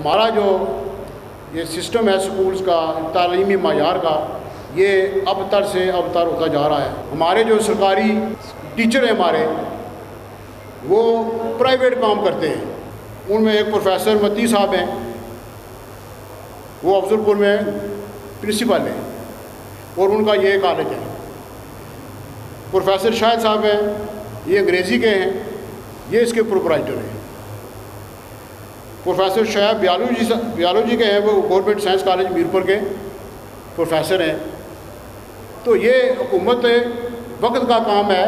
हमारा जो ये सिस्टम है स्कूल्स का, तालीमी मायार का, ये अबतर से अबतर होता जा रहा है। हमारे जो सरकारी टीचर हैं हमारे, वो प्राइवेट काम करते हैं। उनमें एक प्रोफेसर मती साहब हैं, वो अफजलपुर में प्रिंसिपल हैं और उनका ये कॉलेज है। प्रोफेसर शाहिद साहब हैं, ये अंग्रेज़ी के हैं, ये इसके प्रोपराइटर हैं। प्रोफेसर शायद बियालॉजी के हैं, वो गवर्नमेंट साइंस कॉलेज मीरपुर के प्रोफेसर हैं। तो ये हुकूमत वक्त का काम है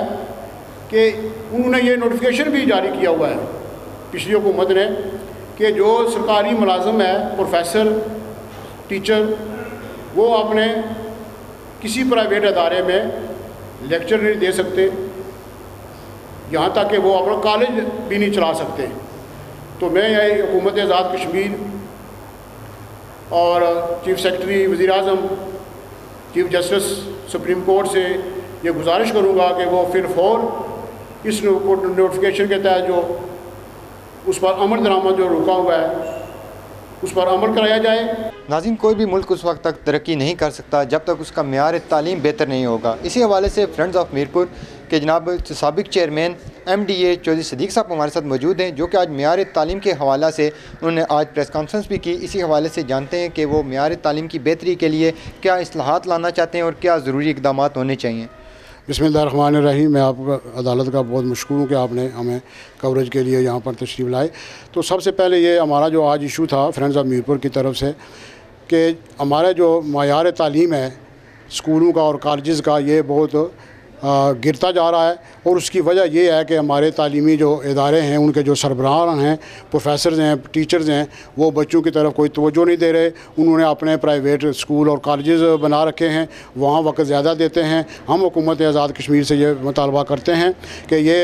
कि उन्होंने ये नोटिफिकेशन भी जारी किया हुआ है पिछली हुकूमत ने कि जो सरकारी मुलाजम है, प्रोफेसर टीचर, वो अपने किसी प्राइवेट अदारे में लेक्चर नहीं दे सकते, यहाँ तक कि वो अपना कॉलेज भी नहीं चला सकते। तो मैं यही हुकूमत आज़ाद कश्मीर और चीफ सेक्रेटरी वज़ीर आज़म, चीफ जस्टिस सुप्रीम कोर्ट से ये गुजारिश करूँगा कि वो फिर फौर इस नोटिफिकेशन के तहत जो उस पर अमल दरामद जो रुका हुआ है उस पर अमल कराया जाए। नाज़रीन, कोई भी मुल्क उस वक्त तक तरक्की नहीं कर सकता जब तक उसका मेयार तालीम बेहतर नहीं होगा। इसी हवाले से फ्रेंड्स ऑफ मीरपुर के जनाब साबिक चेयरमैन MDA चौधरी सदीक साहब हमारे साथ मौजूद हैं, जो कि आज मेयार तालीम के हवाला से उन्होंने आज प्रेस कॉन्फ्रेंस भी की। इसी हवाले से जानते हैं कि वो मेयार तालीम की बेहतरी के लिए क्या इस्लाहात लाना चाहते हैं और क्या ज़रूरी इक़दाम होने चाहिए। बिस्मिल्लाहिर्रहमानिर्रहीम। मैं आपको अदालत का बहुत मशकूर हूँ कि आपने हमें कवरेज के लिए यहाँ पर तशरीफ़ लाए। तो सबसे पहले ये हमारा जो आज इशू था फ्रेंड्स ऑफ मीरपुर की तरफ से कि हमारा जो मायार तालीम है स्कूलों का और कॉलेज़ का, ये बहुत गिरता जा रहा है। और उसकी वजह ये है कि हमारे तालीमी जो इदारे हैं, उनके जो सरबराह हैं, प्रोफेसर्स हैं, टीचर्स हैं, वो बच्चों की तरफ कोई तवज्जो नहीं दे रहे। उन्होंने अपने प्राइवेट स्कूल और कॉलेजेस बना रखे हैं, वहाँ वक्त ज़्यादा देते हैं। हम हुकूमत आज़ाद कश्मीर से ये मुतालबा करते हैं कि ये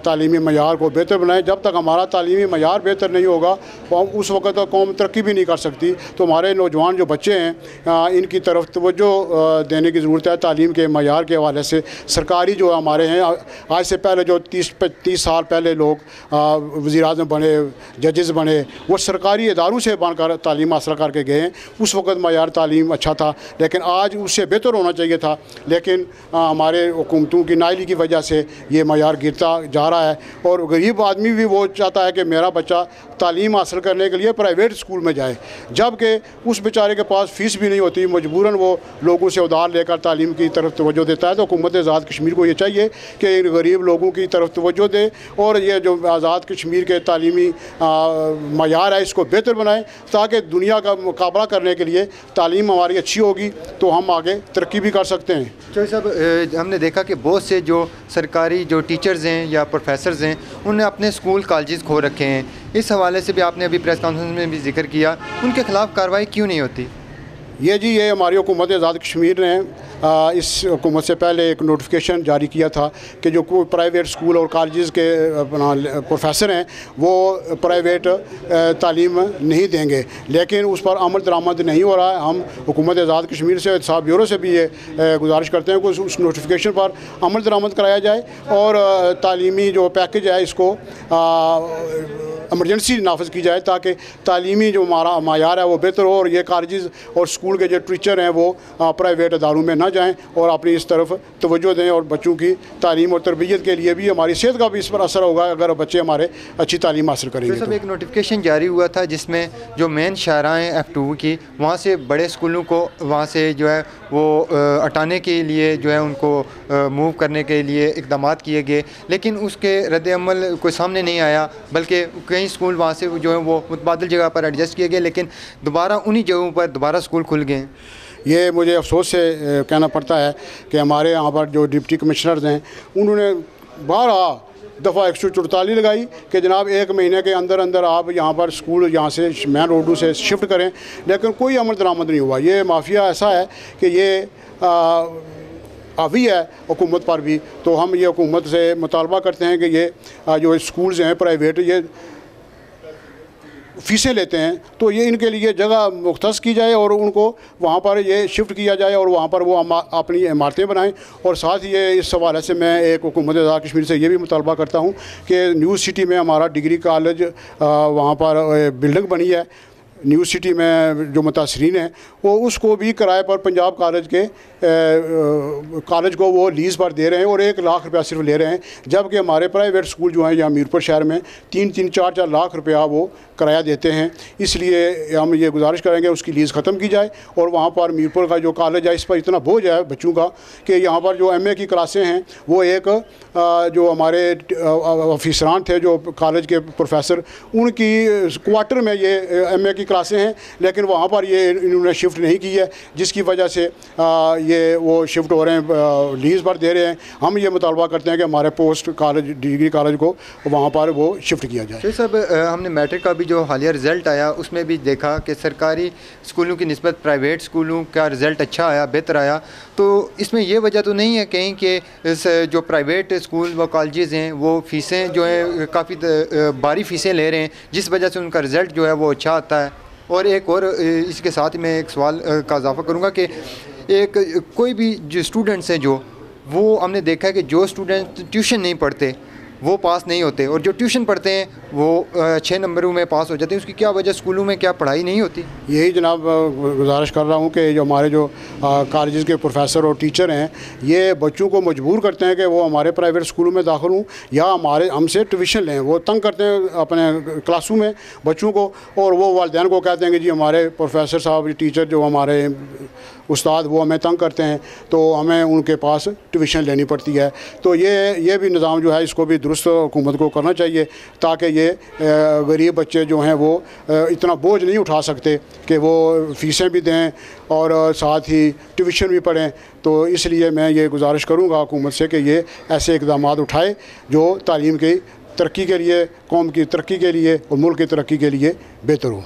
तालीमी मयार को बेहतर बनाएं। जब तक हमारा तालीमी मयार बेहतर नहीं होगा उस वक्त तक कौम तरक्की भी नहीं कर सकती। तो हमारे नौजवान जो बच्चे हैं, इनकी तरफ तवज्जो देने की ज़रूरत है। तालीम के मयार के हवाले से सरकारी जो हमारे हैं, आज से पहले जो 30 साल पहले लोग वज़ीर आज़म बने, जजेस बने, वो सरकारी इदारों से बनकर तालीम हासिल करके गए हैं। उस वक्त मयार तालीम अच्छा था, लेकिन आज उससे बेहतर होना चाहिए था। लेकिन हमारे हुकूमतों की नाइली की वजह से ये मयार गिरता जा रहा है। और गरीब आदमी भी वो चाहता है कि मेरा बच्चा तालीम हासिल करने के लिए प्राइवेट स्कूल में जाए, जबकि उस बेचारे के पास फ़ीस भी नहीं होती, मजबूरन वो लोगों से उधार लेकर तालीम की तरफ तवज्जो देता है। तो हुकूमत आज़ाद कश्मीर को ये चाहिए कि इन गरीब लोगों की तरफ तवज्जो दे और ये जो आज़ाद कश्मीर के तालीमी मयार है इसको बेहतर बनाएं, ताकि दुनिया का मुकाबला करने के लिए तालीम हमारी अच्छी होगी तो हम आगे तरक्की भी कर सकते हैं। चौधरी साहब, हमने देखा कि बहुत से जो सरकारी जो टीचर्स हैं या प्रोफेसर्स हैं, उन्होंने अपने स्कूल कॉलेजेस खो रखे हैं। इस हवाले से भी आपने अभी प्रेस कॉन्फ्रेंस में भी जिक्र किया, उनके ख़िलाफ़ कार्रवाई क्यों नहीं होती? ये हमारी हुकूमत आज़ाद कश्मीर ने इस हुकूमत से पहले एक नोटिफिकेशन जारी किया था कि जो कोई प्राइवेट स्कूल और कॉलेजेस के प्रोफेसर हैं वो प्राइवेट तालीम नहीं देंगे, लेकिन उस पर अमल दरामद नहीं हो रहा है। हम हुकूमत आज़ाद कश्मीर से साहब ब्यूरो से भी ये गुजारिश करते हैं कि उस नोटिफिकेशन पर अमल दरामद कराया जाए और तालीमी जो पैकेज है इसको एमरजेंसी नाफिज की जाए, ताकि तालीमी जो हमारा मायार है वो बेहतर हो और ये कॉलेजेस और स्कूल के जो टीचर हैं वो प्राइवेट अदारों में ना जाएं और अपनी इस तरफ तवज्जो दें। और बच्चों की तालीम और तरबियत के लिए भी हमारी सेहत का भी इस पर असर होगा अगर बच्चे हमारे अच्छी तालीम हासिल करेंगे। तो सब एक नोटिफिकेशन जारी हुआ था जिसमें जो मेन शाहराएँ हैं F2 की, वहाँ से बड़े स्कूलों को वहाँ से जो है वो हटाने के लिए जो है उनको मूव करने के लिए इक़दाम किए गए, लेकिन उसके रद्द-ए-अमल कोई सामने नहीं आया, बल्कि कई स्कूल वहाँ से जो है वो मुतबादिल जगह पर एडजस्ट किए गए, लेकिन दोबारा उन्हीं जगहों पर दोबारा स्कूल खुल गए। ये मुझे अफसोस से कहना पड़ता है कि हमारे यहाँ पर जो डिप्टी कमिश्नर्स हैं उन्होंने 12 दफ़ा 144 लगाई कि जनाब 1 महीने के अंदर अंदर आप यहाँ पर स्कूल यहाँ से मेन रोडों से शिफ्ट करें, लेकिन कोई अमल दरामद नहीं हुआ। ये माफिया ऐसा है कि ये हावी है हुकूमत पर भी। तो हम ये हुकूमत से मुतालबा करते हैं कि ये जो स्कूल्स हैं प्राइवेट, ये फ़ीसें लेते हैं, तो ये इनके लिए जगह मुख्तस की जाए और उनको वहाँ पर ये शिफ्ट किया जाए और वहाँ पर वो अपनी इमारतें बनाएं। और साथ ही ये इस हवाले से मैं एक हुकूमत आज़ाद कश्मीर से ये भी मुतालबा करता हूँ कि न्यू सिटी में हमारा डिग्री कॉलेज वहाँ पर बिल्डिंग बनी है, न्यू सिटी में जो मुतासरीन हैं वो उसको भी किराए पर पंजाब कॉलेज के कॉलेज को वो लीज़ पर दे रहे हैं और 1 लाख रुपया सिर्फ ले रहे हैं, जबकि हमारे प्राइवेट स्कूल जो हैं यहाँ मीरपुर शहर में 3-3, 4-4 लाख रुपया वो किराया देते हैं। इसलिए हम ये गुजारिश करेंगे उसकी लीज़ ख़त्म की जाए और वहाँ पर मीरपुर का जो कॉलेज है इस पर इतना बोझ है बच्चों का कि यहाँ पर जो MA की क्लासें हैं वो एक जो हमारे ऑफिसरान थे जो कॉलेज के प्रोफेसर उनकी क्वार्टर में ये MA की क्लासें हैं, लेकिन वहाँ पर ये इन्होंने शिफ्ट नहीं की है, जिसकी वजह से ये वो शिफ्ट हो रहे हैं, लीज़ पर दे रहे हैं। हम ये मुतालबा करते हैं कि हमारे पोस्ट कॉलेज डिग्री कॉलेज को वहाँ पर वो शिफ्ट किया जाए। शेख साहब, हमने मैट्रिक का भी जो हालिया रिज़ल्ट आया उसमें भी देखा कि सरकारी स्कूलों की निस्बत प्राइवेट स्कूलों का रिज़ल्ट अच्छा आया, बेहतर आया, तो इसमें ये वजह तो नहीं है कहीं कि इस जो प्राइवेट स्कूल व कॉलेजेस हैं वो फ़ीसें जो है काफ़ी भारी फ़ीसें ले रहे हैं, जिस वजह से उनका रिज़ल्ट जो है वो अच्छा आता है? और एक और इसके साथ ही मैं एक सवाल का इजाफ़ा करूँगा कि एक कोई भी जो स्टूडेंट्स हैं जो वो हमने देखा है कि जो स्टूडेंट ट्यूशन नहीं पढ़ते वो पास नहीं होते और जो ट्यूशन पढ़ते हैं वो 6 नंबरों में पास हो जाते हैं। उसकी क्या वजह, स्कूलों में क्या पढ़ाई नहीं होती? यही जनाब गुजारिश कर रहा हूँ कि जो हमारे जो कॉलेज के प्रोफेसर और टीचर हैं ये बच्चों को मजबूर करते हैं कि वो हमारे प्राइवेट स्कूलों में दाखिल हों या हमसे ट्यूशन लें। वो तंग करते हैं अपने क्लासों में बच्चों को और वो वालिदैन को कहते हैं कि जी हमारे प्रोफेसर साहब टीचर जो हमारे उस्ताद वो हमें तंग करते हैं तो हमें उनके पास ट्यूशन लेनी पड़ती है। तो ये भी निज़ाम जो है इसको भी दुरुस्त हुकूमत को करना चाहिए ताकि ये गरीब बच्चे जो हैं वो इतना बोझ नहीं उठा सकते कि वो फ़ीसें भी दें और साथ ही ट्यूशन भी पढ़ें। तो इसलिए मैं ये गुजारिश करूँगा हुकूमत से कि ये ऐसे इक़दाम उठाए जो तालीम की तरक्की के लिए, कौम की तरक्की के लिए और मुल्क की तरक्की के लिए बेहतर हो।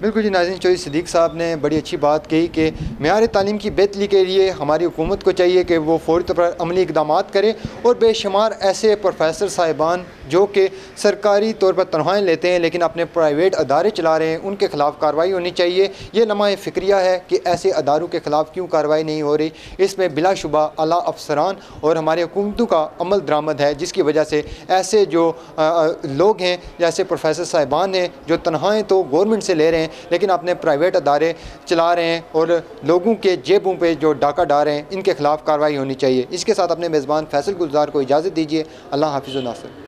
बिल्कुल जी नाज़रीन, चौधरी सिद्दीक़ साहब ने बड़ी अच्छी बात कही कि मेयार तालीम की बेहतरी के लिए हमारी हुकूमत को चाहिए कि वो फ़ौरी तौर पर अमली इक़दाम करे और बेशुमार ऐसे प्रोफेसर साहिबान जो कि सरकारी तौर पर तनख्वाहें लेते हैं लेकिन अपने प्राइवेट अदारे चला रहे हैं उनके ख़िलाफ़ कार्रवाई होनी चाहिए। ये लम्हा फ़िक्रिया है कि ऐसे अदारों के ख़िलाफ़ क्यों कार्रवाई नहीं हो रही, इसमें बिलाशुबा आला अफसरान और हमारे हुकूमतों का अमल दरामद है, जिसकी वजह से ऐसे जो लोग हैं जैसे प्रोफेसर साहिबान हैं जो तनख्वाहें तो गवर्नमेंट से ले रहे हैं लेकिन अपने प्राइवेट अदारे चला रहे हैं और लोगों के जेबों पे जो डाका डाल रहे हैं, इनके ख़िलाफ़ कार्रवाई होनी चाहिए। इसके साथ अपने मेज़बान फैसल गुलजार को इजाज़त दीजिए। अल्लाह हाफ़िज़ व नासिर।